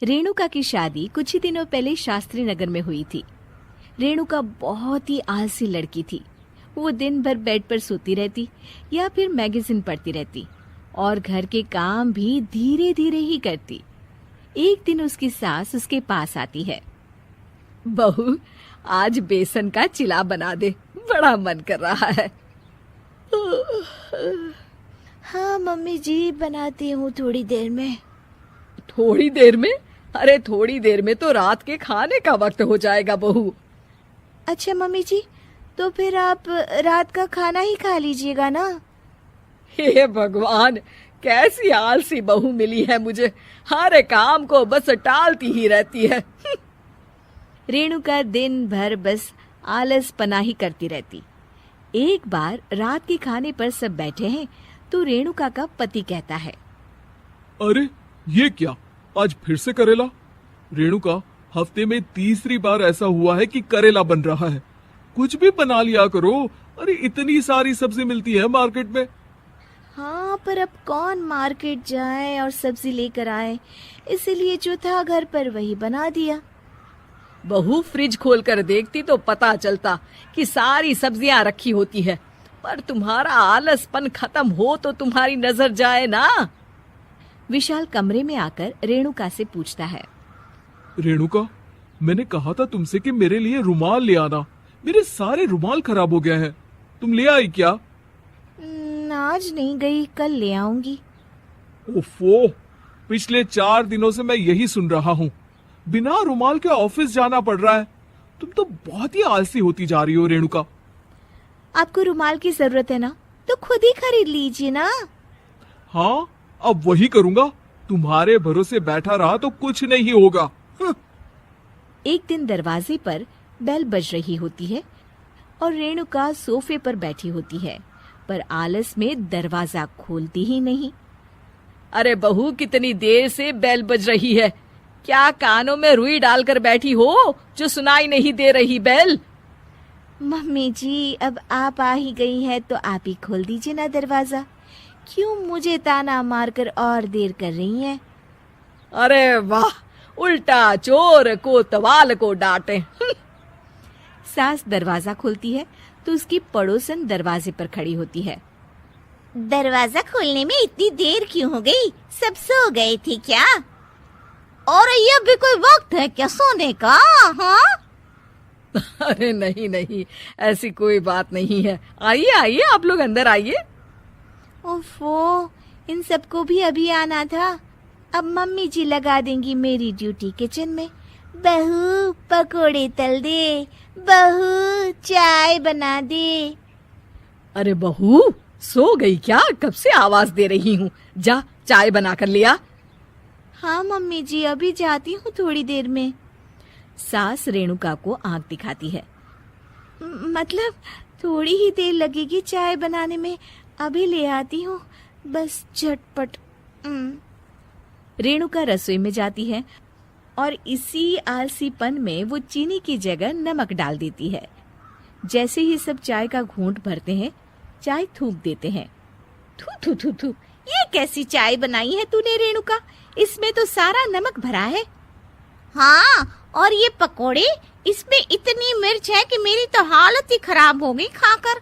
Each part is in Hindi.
रेणुका की शादी कुछ ही दिनों पहले शास्त्री नगर में हुई थी। रेणुका बहुत ही आलसी लड़की थी। वो दिन भर बेड पर सोती रहती या फिर मैगजीन पढ़ती रहती और घर के काम भी धीरे धीरे ही करती। एक दिन उसकी सास उसके पास आती है। बहू, आज बेसन का चिला बना दे, बड़ा मन कर रहा है। हाँ मम्मी जी, बनाती हूँ थोड़ी देर में। थोड़ी देर में? अरे थोड़ी देर में तो रात के खाने का वक्त हो जाएगा बहू। अच्छा मम्मी जी, तो फिर आप रात का खाना ही खा लीजिएगा ना। हे भगवान, कैसी आलसी बहू मिली है मुझे, हर काम को बस टालती ही रहती है। रेणुका दिन भर बस आलस पना ही करती रहती। एक बार रात के खाने पर सब बैठे हैं तो रेणुका का पति कहता है, अरे ये क्या, आज फिर से करेला? रेणुका, हफ्ते में तीसरी बार ऐसा हुआ है कि करेला बन रहा है। कुछ भी बना लिया करो। अरे इतनी सारी सब्जी मिलती है मार्केट में। हाँ, पर अब कौन मार्केट जाए और सब्जी लेकर आए, इसीलिए जो था घर पर वही बना दिया। बहू, फ्रिज खोल कर देखती तो पता चलता कि सारी सब्जियां रखी होती है, पर तुम्हारा आलसपन खत्म हो तो तुम्हारी नजर जाए ना। विशाल कमरे में आकर रेणुका से पूछता है, रेणुका, मैंने कहा था तुमसे कि मेरे लिए रुमाल ले आना। मेरे सारे रुमाल खराब हो गए हैं। तुम ले आई क्या? आज नहीं गई, कल ले आऊंगी। ओफो, पिछले 4 दिनों से मैं यही सुन रहा हूँ। बिना रुमाल के ऑफिस जाना पड़ रहा है। तुम तो बहुत ही आलसी होती जा रही हो रेणुका। आपको रुमाल की जरूरत है ना, तो खुद ही खरीद लीजिए ना। हाँ, अब वही करूंगा। तुम्हारे भरोसे बैठा रहा तो कुछ नहीं होगा। एक दिन दरवाजे पर बेल बज रही होती है और रेणुका सोफे पर बैठी होती है, पर आलस में दरवाजा खोलती ही नहीं। अरे बहू, कितनी देर से बेल बज रही है? क्या कानों में रुई डालकर बैठी हो जो सुनाई नहीं दे रही बेल? मम्मी जी, अब आप आ ही गई है तो आप ही खोल दीजिए ना दरवाजा। क्यों मुझे ताना मारकर और देर कर रही हैं? अरे वाह, उल्टा चोर कोतवाल को डांटे। सास दरवाजा खोलती है तो उसकी पड़ोसन दरवाजे पर खड़ी होती है। दरवाजा खोलने में इतनी देर क्यों हो गई? सब सो गए थे क्या? और ये भी कोई वक्त है क्या सोने का? हाँ? अरे नहीं नहीं, ऐसी कोई बात नहीं है। आइए आइए, आप लोग अंदर आइए। ओफो, इन सबको भी अभी आना था। अब मम्मी जी लगा देंगी मेरी ड्यूटी किचन में। बहू पकोड़े तल दे, बहू चाय बना दे। अरे बहू, सो गई क्या? कब से आवाज दे रही हूँ, जा चाय बना कर लिया। हाँ मम्मी जी, अभी जाती हूँ थोड़ी देर में। सास रेणुका को आंख दिखाती है। मतलब थोड़ी ही देर लगेगी चाय बनाने में, अभी ले आती हूँ, बस झटपट। रेणुका रसोई में जाती है और इसी आलसीपन में वो चीनी की जगह नमक डाल देती है। जैसे ही सब चाय का घूंट भरते हैं, चाय थूक देते हैं। थू थू थू थू, ये कैसी चाय बनाई है तूने रेणुका? इसमें तो सारा नमक भरा है। हाँ, और ये पकोड़े, इसमें इतनी मिर्च है कि मेरी तो हालत ही खराब हो गई खाकर।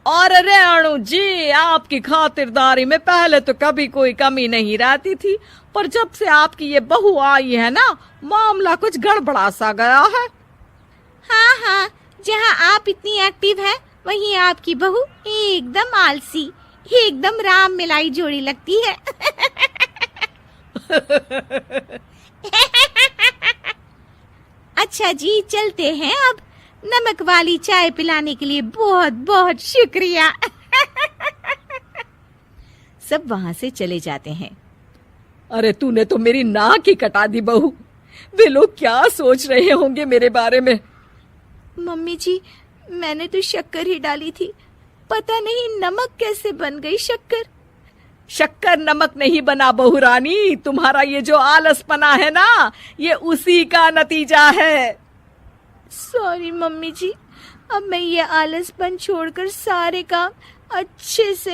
और रेणु जी, आपकी खातिरदारी में पहले तो कभी कोई कमी नहीं रहती थी, पर जब से आपकी ये बहू आई है ना, मामला कुछ गड़बड़ा सा गया है। हाँ हाँ, जहाँ आप इतनी एक्टिव है, वहीं आपकी बहू एकदम आलसी, एकदम राम मिलाई जोड़ी लगती है। अच्छा जी, चलते हैं अब। नमक वाली चाय पिलाने के लिए बहुत बहुत शुक्रिया। सब वहां से चले जाते हैं। अरे तूने तो मेरी नाक ही कटा दी बहू। वे लोग क्या सोच रहे होंगे मेरे बारे में? मम्मी जी, मैंने तो शक्कर ही डाली थी, पता नहीं नमक कैसे बन गई शक्कर। शक्कर नमक नहीं बना बहू रानी, तुम्हारा ये जो आलसपना है ना, ये उसी का नतीजा है। सॉरी मम्मी जी, अब मैं ये आलसपन छोड़कर सारे काम अच्छे से